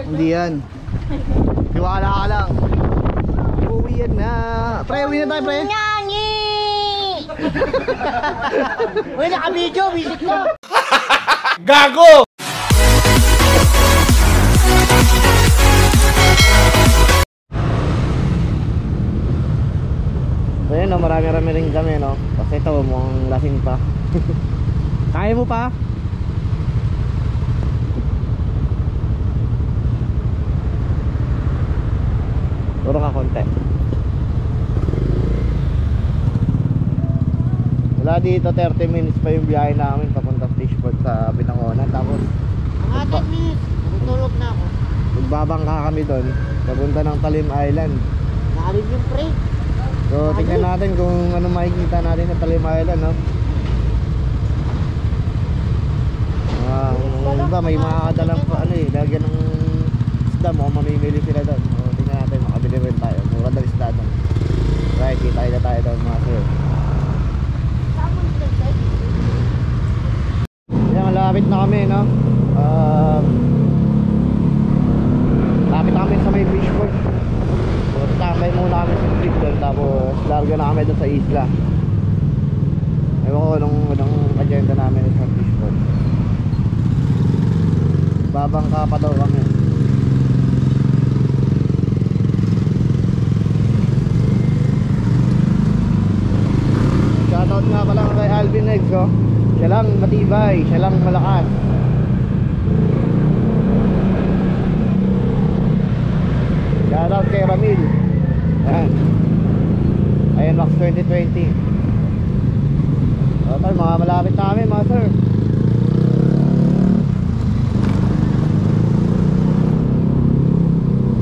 Hindi yan. Tiwala ka lang. Uwi yan na. Pre, uwi na tayo, pre. Nani! Uy, naka-video, visit mo. Gago! So yun, no, marami-rami rin kami, no? Kasi ito, mukhang lasing pa. Kaya mo pa? Turo ka konti. Wala dito, 30 minutes pa yung biyahe namin papunta Fishport sa Binangonan. Tapos Mga 10 minutes, natutulog na ako. magbabangka kami doon papunta ng Talim Island. Nakarin yung pre. So tingnan natin kung ano makikita natin sa Talim Island, no? Iba may makakadalang pa ano eh, lagyan ng isda mo, mamimili sila doon. So tingnan natin, makabili rin tayo. Mura daw isda doon. Right, kita tayo doon mga sir. Yan, malapit na kami, no? Lapit na kami sa may Fishport. So tambay muna kami sa street doon, tapos larga na kami doon sa isla. Ewan ko anong agenda namin sa Fishport. Babangka pa daw kami. Shoutout nga pala kay Alvin Eggs, oh. Siya lang matibay, siya lang malakas. Shoutout kay Ramil. Ayan. Ayan, Max 2020. So tayo, mga malapit na kami mga sir.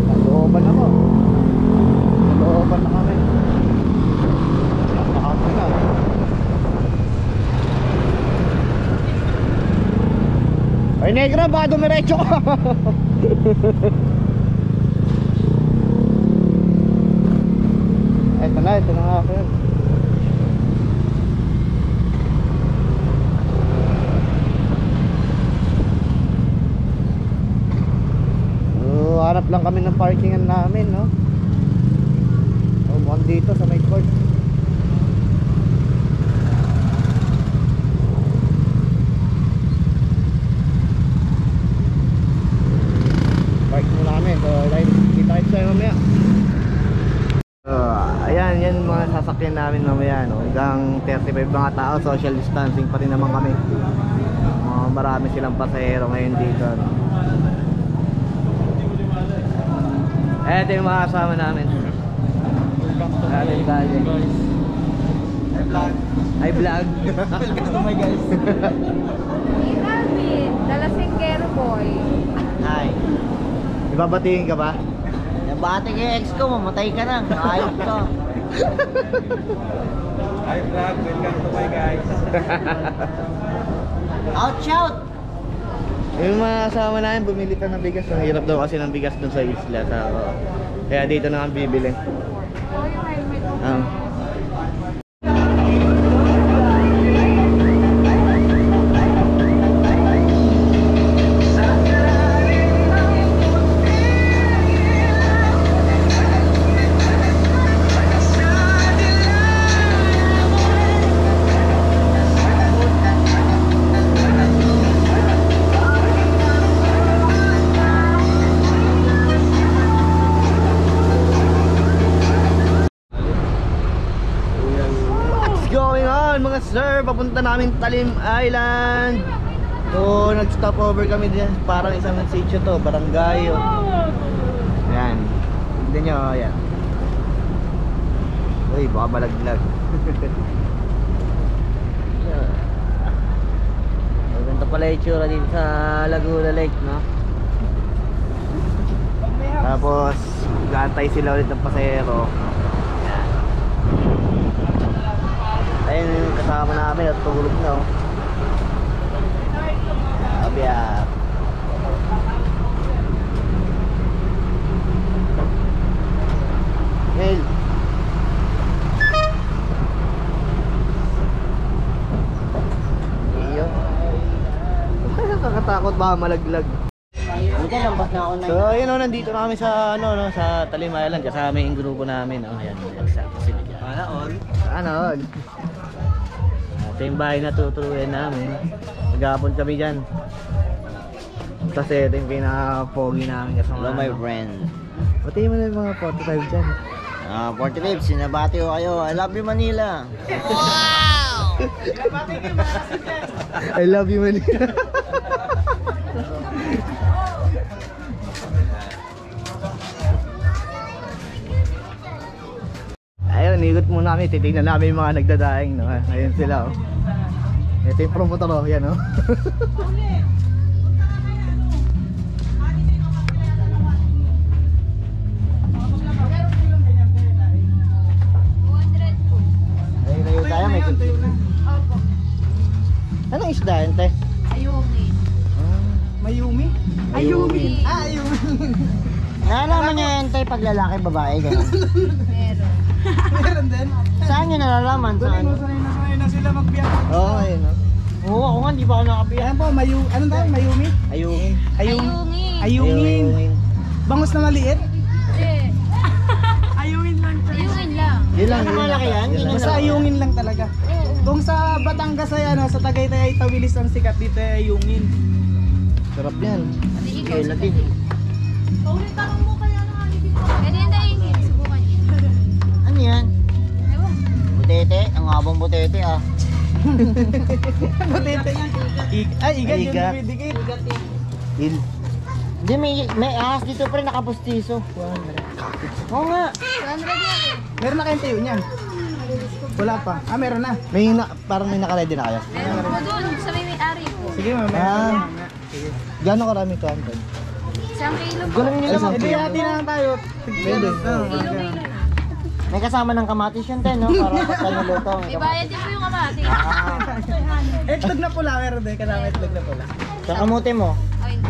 Nalooban ako. Nalooban na kami. Nakakasya na. Ay negra, baka dumiretso ka. Ito na nga ako yan. So, hanap lang kami ng parkingan namin, no? So, mukhang dito sa may court. Park muna kami. So, kita kayo sa'yo mamaya. Ayan, yan mga sasakyan namin mamaya, no? Hanggang 35 mga tao, social distancing pa rin naman kami. Marami silang pasahero ngayon dito, no? Ito yung mga kasama namin. Hi vlog. Welcome to my guys. Alvin, Dalasingero boy. Hi. Ibabatingin ka ba? Nabati kay ex ko, mamatay ka na. Ayos ko. Hi vlog, welcome to my guys. Out! Yung mga kasama namin, bumili ka ng bigas. Ang hirap daw kasi ng bigas dun sa isla. Kaya dito na kami bibili. Oh, yung helmet mo. Mga sir, papunta namin Talim Island. So nag-stop over kami din. Parang isang sitio to, barangay, oh. Ayan, hindi nyo, ayan. Uy, baka malaglag. Maganda pala yung tsura dito sa Laguna Lake, no? Tapos gantay sila ulit ng pasahero. Ayun yung kasama namin at tulog na, oh. Abiyat. Mail. Iyo. Nakakatakot ba malaglag? Dito, lampas na ako na. So, ayun o, nandito na kami sa, ano, no, sa Talim Island. Kasama yung grupo namin. Oh, ayan, exacto sila dyan. Sana all. Sana all. Ito yung bahay na tuturuan namin. Maghapon kami dyan. Tapos ito yung pinaka-pogi namin kasama. Hello my friend. Pati mo na yung mga 45 dyan. 45, sinabati ko kayo. I love you Manila. I love you, Manila. Ayun, ikot muna kami. Titignan namin yung mga nagdadaing. No? Ayun sila. Oh. Ito yung promotor. Oh. Yan, oh. Layo tayo, may kunti. Opo. Anong isda yun, te? Ayumi. Mayumi? Ayumi. Ayumi. Nalaman niya yan tayo pag lalaki, babae, gano'n. Meron. Meron din? Saan niyo nalalaman? Saan? Sanay na sila magbiyak. Oo, ayun. Oh. Oo, ako nga, di ba ako nakabiyak? Ayan po, anong tayo? Mayumi? Ayumi. Ayungi. Ayungin. Bangus na maliit? Hindi. Ayungin lang. Ayungin lang. Yun lang, Ano malaki yan? Yun lang. Basta ayungin lang talaga. Kung sa Batangas ay ano, sa Tagaytay ay tawilis ang sikat, dito ay ayungin. Sarap yan. Pati ikaw Okay, sa Latin. Pwede yan daingin. Subukan niyo. Ano yan? Ewan. Butete? Ang habang butete ah. Butete. Ay, igat yung Igat. dumidikit. Il. Hindi, may ahas dito pre, nakapustiso. Oo nga. 200 yan eh. Meron na kayong tayo niyan? Wala pa. Ah, meron na. Parang may naka-ready na kayo. Meron po doon sa may-ari po. Sige, mamaya. Ah. Gano'ng karami ito, Anton? 1 kilo po. Galing nila Ay, mag Hindi, hati na lang tayo. Pwede. Kilo-kilo. May kasama ng kamatis yun tayo, no? Para pagka niluto. May bayad din po yung kamati. Itlog na pula, meron din. Kasama itlog na pula. Sa kamuti mo. Ayun.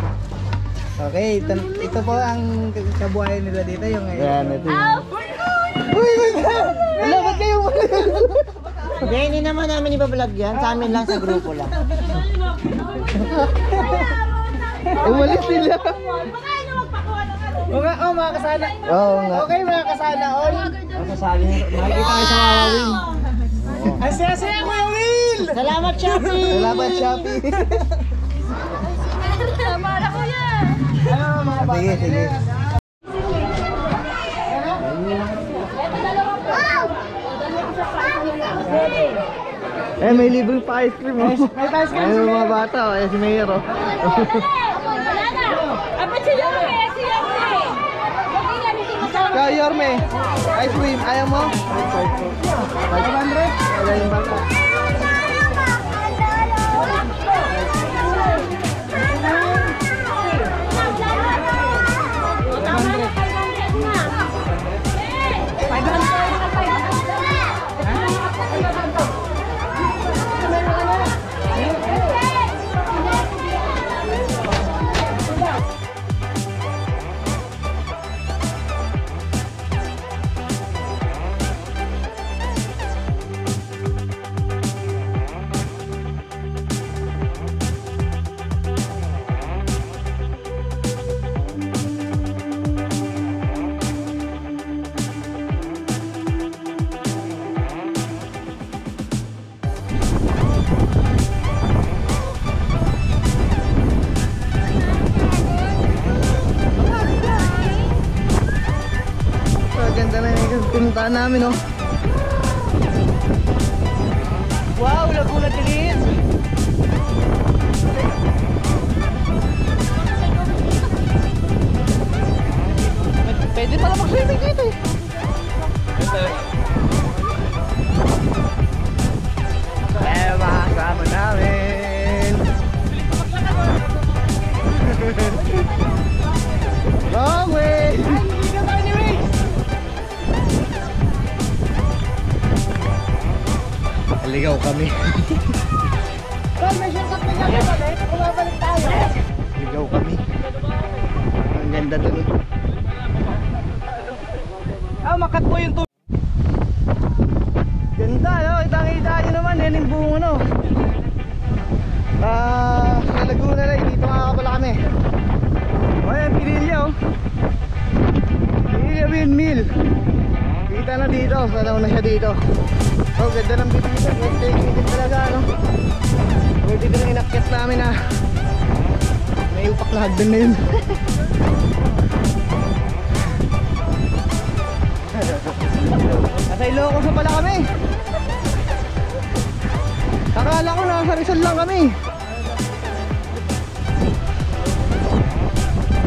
Okay, ito po ang kabuhayan nila dito. Yung Yan, ito yun. Uy, wait na! Wala, ba't kayo Hindi, hindi naman namin ibablog yan. Sa amin lang, sa grupo lang. Umalis sila. Oo nga, oh, mga kasana. Oo nga. Okay, mga kasana all. Masasali. Makikita kayo sa Halloween. Ang saya-saya ko yung Will! Salamat, Shopee! Salamat, Shopee. Para ko yan. Ano, mga bata Sige, sige. nila. Eh, may libreng pa ice cream, oh. May ice cream Ayun, mga bata, oh. Eh, si Mayor, oh. Kaya, Yorme, ice cream, ayaw mo? 500? Ayaw yung bata. Ganda na yung pinuntahan namin, oh. Wow, Laguna Dilim! Pwede pala mag-swimming dito, eh. Eh, mga kasama namin. Long way! Aligaw kami. Aligaw kami. Ang ganda doon. Ah, makat po yung tubig. Ganda, no? Itang-ita nyo naman. Yan yung buong ano. Sa Laguna na, dito nga pala kami. Oy, Sana na siya dito. Oh, ganda ng bibita. Ganda talaga, ano. Pwede dito ng inakyat namin na may upak na hagdan na yun. Nasa Ilocos na pala kami. Akala ko nasa Rizal lang kami.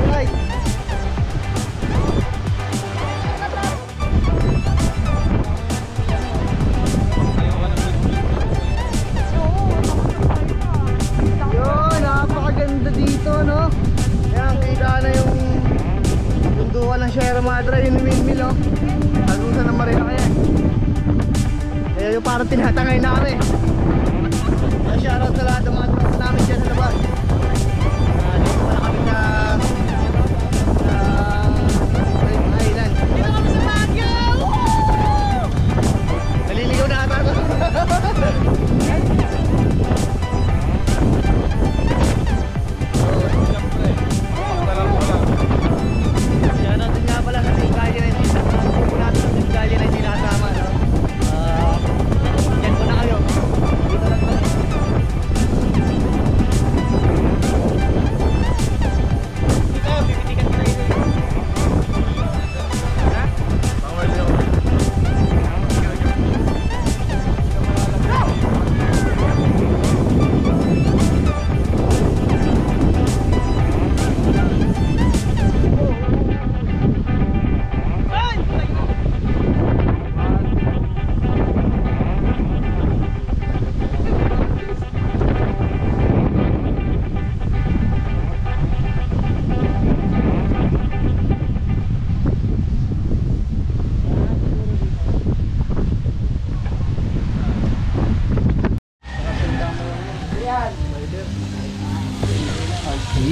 Right. Yun, napakaganda dito, no? Yan, kita na yung bundukan ng Sierra Madre, yung windmill, no? Talusan ng Marina kaya. Kaya yung parang tinatangay na kami. Shoutout sa lahat ng mga truck namin dyan sa labas. Dito pala kami sa Island. Dito kami sa Baguio! Naliligaw na ata ako. Shoutout din nga pala sa Tinggalya na hindi nakasama, no? Yan po na kayo. Dito lang kami.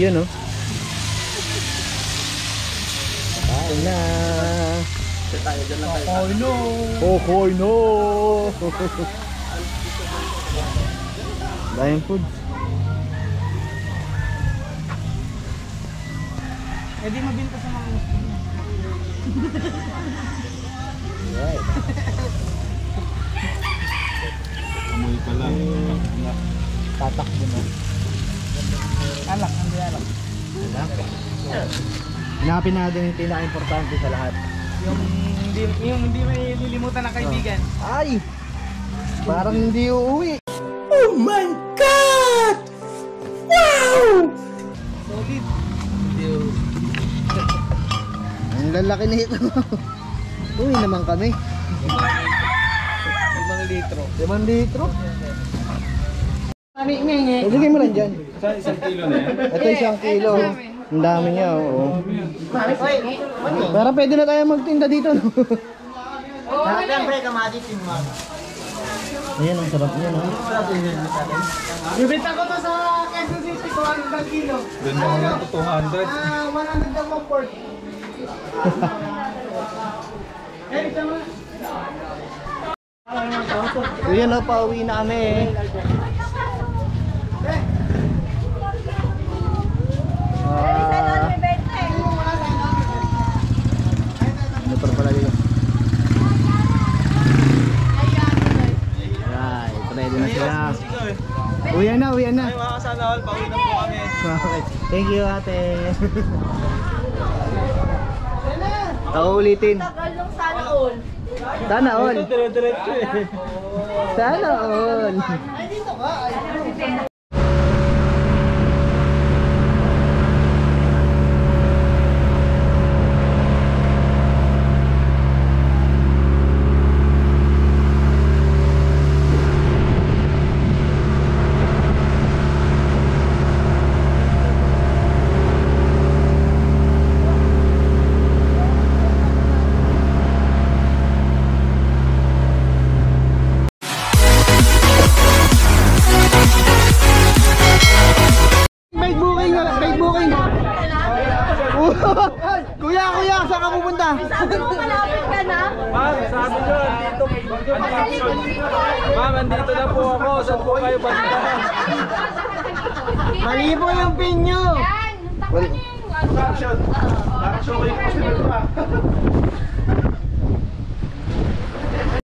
Yun, no? Kain na. Kokoy no. Kokoy no. Dahil food. Eh di mabinta sa mga Right. Amoy ka lang. Tatakbo na. alak, hindi alak. Hinapin natin yung pinaka-importante sa lahat. Yung hindi may lilimutan ng kaibigan. Ay! Parang hindi uuwi. Oh my God! Wow! Solid. Ang lalaki nito. Uwi naman kami. 5 litro. 5 litro? Ngi. Ibigay mo lang dyan. Sa 1 kilo na yan? Ito 1 kilo. Ang dami niya, oo. Pero pwede na tayo magtinda dito, no? Siyempre, kamaditin mo. Ayan, ang sarap niya, no? Bibenta ko to sa Quezon City, 200 kilo. Ganda mo lang ito, 200. 100 ang comport. Eh, ito mo. So yan, no? Pauwi na kami, eh. Motor pala dito. Right, ready na sila. Uwian na, uwian na. Ay, mga kasana all, pauwi na po kami. Okay. Thank you, ate. Kaulitin. Tagal nung sana all. Sana all. Dire-diretso eh. Sana all. Make booking na, make booking. Kuya, saan ka pupunta? Sabi mo malapit ka na? Ma'am, sabi nyo, andito. Ma'am, andito na po ako. Saan po kayo banda? Mali po yung pin nyo. Yan! Takpan niyo yung ano. Action kayo po sila.